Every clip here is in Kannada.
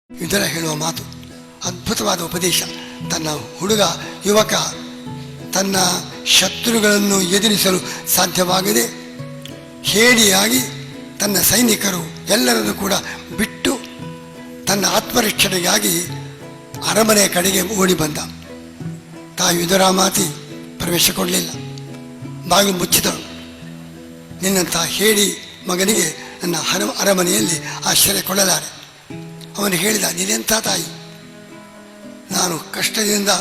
ಇದರ ಹೇಳುವ ಮಾತು ಅದ್ಭುತವಾದ ಉಪದೇಶ. ತನ್ನ ಹುಡುಗ ಯುವಕ ತನ್ನ ಶತ್ರುಗಳನ್ನು ಎದುರಿಸಲು ಸಾಧ್ಯವಾಗದೆ ಹೇಡಿಯಾಗಿ ತನ್ನ ಸೈನಿಕರು ಎಲ್ಲರನ್ನು ಕೂಡ ಬಿಟ್ಟು ತನ್ನ ಆತ್ಮರಕ್ಷಣೆಗಾಗಿ ಅರಮನೆಯ ಕಡೆಗೆ ಓಡಿ ಬಂದ. ತಾಯಿ ವಿದುರಾಮಾತಿ ಪ್ರವೇಶ ಕೊಡಲಿಲ್ಲ, ಬಾಗಿಲು ಮುಚ್ಚಿದಳು. ನಿನ್ನಂಥ ಹೇಡಿ ಮಗನಿಗೆ ನನ್ನ ಅರಮನೆಯಲ್ಲಿ ಆಶ್ರಯ ಕೊಡಲಾರೆ. ಅವನು ಹೇಳಿದ, ನೀನೆಂಥ ತಾಯಿ, ನಾನು ಕಷ್ಟದಿಂದ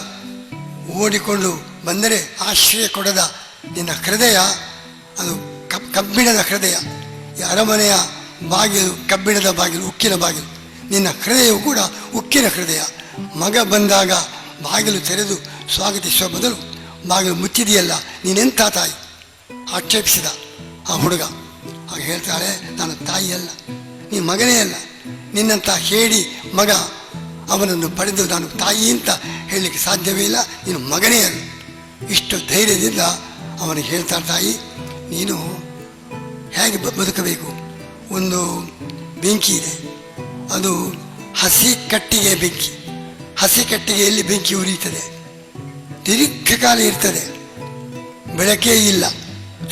ಓಡಿಕೊಂಡು ಬಂದರೆ ಆಶ್ರಯ ಕೊಡದ ನಿನ್ನ ಹೃದಯ ಅದು ಕಬ್ಬಿಣದ ಹೃದಯ. ಈ ಅರಮನೆಯ ಬಾಗಿಲು ಕಬ್ಬಿಣದ ಬಾಗಿಲು, ಉಕ್ಕಿನ ಬಾಗಿಲು. ನಿನ್ನ ಹೃದಯವು ಕೂಡ ಉಕ್ಕಿನ ಹೃದಯ. ಮಗ ಬಂದಾಗ ಬಾಗಿಲು ತೆರೆದು ಸ್ವಾಗತಿಸುವ ಬದಲು ಬಾಗಿಲು ಮುಚ್ಚಿದೆಯಲ್ಲ, ನೀನೆಂಥ ತಾಯಿ ಆಕ್ಷೇಪಿಸಿದ ಆ ಹುಡುಗ. ಆಗ ಹೇಳ್ತಾಳೆ, ನಾನು ತಾಯಿಯಲ್ಲ, ನೀ ಮಗನೇ ಅಲ್ಲ, ನಿನ್ನಂಥ ಹೇಳಿ ಮಗ, ಅವನನ್ನು ಪಡೆದು ನಾನು ತಾಯಿ ಅಂತ ಹೇಳಲಿಕ್ಕೆ ಸಾಧ್ಯವೇ ಇಲ್ಲ, ನೀನು ಮಗನೇ ಅಲ್ಲ. ಇಷ್ಟು ಧೈರ್ಯದಿಂದ ಅವನಿಗೆ ಹೇಳ್ತಾಳೆ, ತಾಯಿ ನೀನು ಹೇಗೆ ಬದುಕಬೇಕು. ಒಂದು ಬೆಂಕಿ ಇದೆ, ಅದು ಹಸಿ ಕಟ್ಟಿಗೆ ಬೆಂಕಿ. ಹಸಿ ಕಟ್ಟಿಗೆಯಲ್ಲಿ ಬೆಂಕಿ ಉರಿಯುತ್ತದೆ, ದೀರ್ಘಕಾಲ ಇರ್ತದೆ, ಬೆಳಕೇ ಇಲ್ಲ,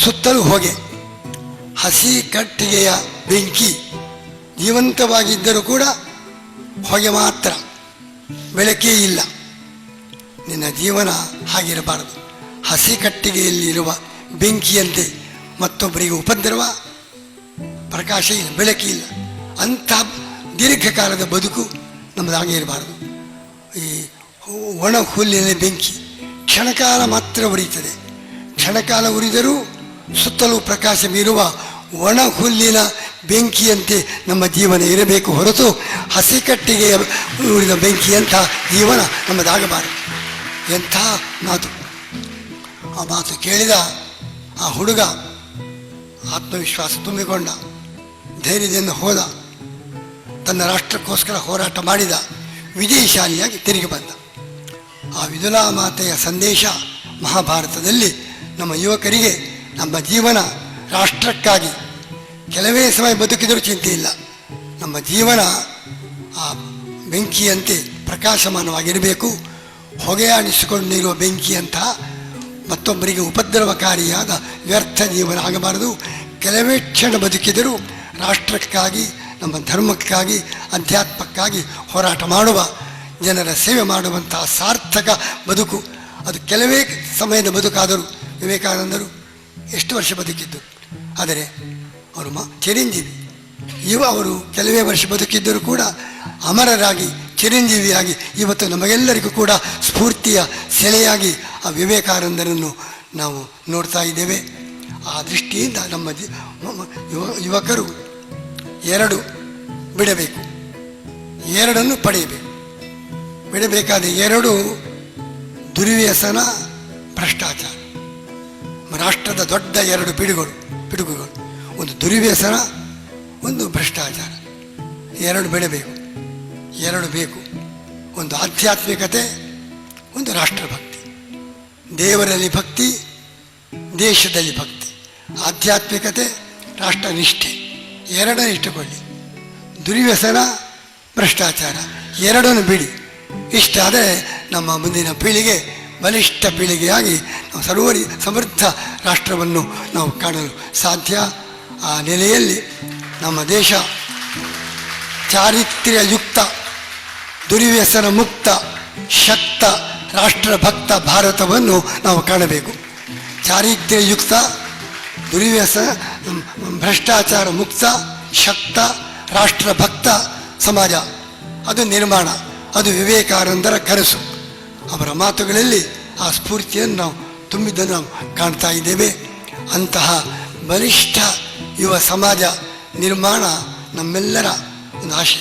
ಸುತ್ತಲೂ ಹೊಗೆ. ಹಸಿ ಕಟ್ಟಿಗೆಯ ಬೆಂಕಿ ಜೀವಂತವಾಗಿದ್ದರೂ ಕೂಡ ಹೊಗೆ ಮಾತ್ರ, ಬೆಳಕೇ ಇಲ್ಲ. ನಿನ್ನ ಜೀವನ ಹಾಗಿರಬಾರದು. ಹಸಿ ಕಟ್ಟಿಗೆಯಲ್ಲಿರುವ ಬೆಂಕಿಯಂತೆ ಮತ್ತೊಬ್ಬರಿಗೆ ಉಪದ್ರವ, ಪ್ರಕಾಶ ಇಲ್ಲ, ಬೆಳಕಿಲ್ಲ. ಅಂಥ ದೀರ್ಘಕಾಲದ ಬದುಕು ನಮ್ಮದು ಹಾಗೆ ಇರಬಾರದು. ಈ ಒಣ ಹುಲ್ಲಿನ ಬೆಂಕಿ ಕ್ಷಣಕಾಲ ಮಾತ್ರ ಉರಿಯುತ್ತದೆ. ಕ್ಷಣಕಾಲ ಉರಿದರೂ ಸುತ್ತಲೂ ಪ್ರಕಾಶ ಬೀರುವ ಒಣ ಹುಲ್ಲಿನ ಬೆಂಕಿಯಂತೆ ನಮ್ಮ ಜೀವನ ಇರಬೇಕು ಹೊರತು ಹಸಿ ಕಟ್ಟಿಗೆಯ ಉರಿದ ಬೆಂಕಿಯಂಥ ಜೀವನ ನಮ್ಮದಾಗಬಾರದು. ಎಂಥ ಮಾತು! ಆ ಮಾತು ಕೇಳಿದ ಆ ಹುಡುಗ ಆತ್ಮವಿಶ್ವಾಸ ತುಂಬಿಕೊಂಡ, ಧೈರ್ಯದಿಂದ ಹೋದ, ತನ್ನ ರಾಷ್ಟ್ರಕ್ಕೋಸ್ಕರ ಹೋರಾಟ ಮಾಡಿದ, ವಿಜಯಶಾಲಿಯಾಗಿ ತಿರುಗಿ ಬಂದ. ಆ ವಿದುಲಾ ಮಾತೆಯ ಸಂದೇಶ ಮಹಾಭಾರತದಲ್ಲಿ ನಮ್ಮ ಯುವಕರಿಗೆ ನಮ್ಮ ಜೀವನ ರಾಷ್ಟ್ರಕ್ಕಾಗಿ ಕೆಲವೇ ಸಮಯ ಬದುಕಿದರೂ ಚಿಂತೆ ಇಲ್ಲ. ನಮ್ಮ ಜೀವನ ಆ ಬೆಂಕಿಯಂತೆ ಪ್ರಕಾಶಮಾನವಾಗಿರಬೇಕು. ಹೊಗೆಯಾಡಿಸಿಕೊಂಡಿರುವ ಬೆಂಕಿಯಂಥ ಮತ್ತೊಬ್ಬರಿಗೆ ಉಪದ್ರವಕಾರಿಯಾದ ವ್ಯರ್ಥ ಜೀವನ ಆಗಬಾರದು. ಕೆಲವೇ ಕ್ಷಣ ಬದುಕಿದರೂ ರಾಷ್ಟ್ರಕ್ಕಾಗಿ, ನಮ್ಮ ಧರ್ಮಕ್ಕಾಗಿ, ಅಧ್ಯಾತ್ಮಕ್ಕಾಗಿ ಹೋರಾಟ ಮಾಡುವ, ಜನರ ಸೇವೆ ಮಾಡುವಂತಹ ಸಾರ್ಥಕ ಬದುಕು. ಅದು ಕೆಲವೇ ಸಮಯದ ಬದುಕಾದರೂ ವಿವೇಕಾನಂದರು ಎಷ್ಟು ವರ್ಷ ಬದುಕಿದ್ದು, ಆದರೆ ಅವರು ಚಿರಂಜೀವಿ. ಅವರು ಕೆಲವೇ ವರ್ಷ ಬದುಕಿದ್ದರೂ ಕೂಡ ಅಮರರಾಗಿ ಚಿರಂಜೀವಿಯಾಗಿ ಇವತ್ತು ನಮಗೆಲ್ಲರಿಗೂ ಕೂಡ ಸ್ಫೂರ್ತಿಯ ಸೆಲೆಯಾಗಿ ಆ ವಿವೇಕಾನಂದರನ್ನು ನಾವು ನೋಡ್ತಾ ಇದ್ದೇವೆ. ಆ ದೃಷ್ಟಿಯಿಂದ ನಮ್ಮ ಯುವಕರು ಎರಡು ಬಿಡಬೇಕು, ಎರಡನ್ನು ಪಡೆಯಬೇಕು. ಬಿಡಬೇಕಾದ ಎರಡು ದುರ್ವ್ಯಸನ, ಭ್ರಷ್ಟಾಚಾರ. ರಾಷ್ಟ್ರದ ದೊಡ್ಡ ಎರಡು ಪಿಡುಗುಗಳು, ಒಂದು ದುರ್ವ್ಯಸನ, ಒಂದು ಭ್ರಷ್ಟಾಚಾರ. ಎರಡು ಬಿಡಬೇಕು, ಎರಡು ಬೇಕು. ಒಂದು ಆಧ್ಯಾತ್ಮಿಕತೆ, ಒಂದು ರಾಷ್ಟ್ರಭಕ್ತಿ. ದೇವರಲ್ಲಿ ಭಕ್ತಿ, ದೇಶದಲ್ಲಿ ಭಕ್ತಿ. ಆಧ್ಯಾತ್ಮಿಕತೆ, ರಾಷ್ಟ್ರನಿಷ್ಠೆ, ಎರಡನ್ನು ಇಟ್ಟುಕೊಳ್ಳಿ. ದುರ್ವ್ಯಸನ, ಭ್ರಷ್ಟಾಚಾರ ಎರಡನ್ನು ಬಿಡಿ. ಇಷ್ಟಾದರೆ ನಮ್ಮ ಮುಂದಿನ ಪೀಳಿಗೆ ಬಲಿಷ್ಠ ಪೀಳಿಗೆಯಾಗಿ ನಾವು ಸಮೃದ್ಧ ರಾಷ್ಟ್ರವನ್ನು ನಾವು ಕಾಣಲು ಸಾಧ್ಯ. ಆ ನೆಲೆಯಲ್ಲಿ ನಮ್ಮ ದೇಶ ಚಾರಿತ್ರ್ಯಯುಕ್ತ, ದುರ್ವ್ಯಸನ ಮುಕ್ತ, ಶಕ್ತ, ರಾಷ್ಟ್ರಭಕ್ತ ಭಾರತವನ್ನು ನಾವು ಕಾಣಬೇಕು. ಚಾರಿತ್ರ್ಯಯುಕ್ತ, ದುರ್ವ್ಯಸನ, ಭ್ರಷ್ಟಾಚಾರ ಮುಕ್ತ, ಶಕ್ತ, ರಾಷ್ಟ್ರಭಕ್ತ ಸಮಾಜ, ಅದು ನಿರ್ಮಾಣ. ಅದು ವಿವೇಕಾನಂದರ ಕನಸು. ಅವರ ಮಾತುಗಳಲ್ಲಿ ಆ ಸ್ಫೂರ್ತಿಯನ್ನು ನಾವು ತುಂಬಿದ್ದನ್ನು ನಾವು ಕಾಣ್ತಾ ಇದ್ದೇವೆ. ಅಂತಹ ಬಲಿಷ್ಠ ಯುವ ಸಮಾಜ ನಿರ್ಮಾಣ ನಮ್ಮೆಲ್ಲರ ಒಂದು ಆಶೆ.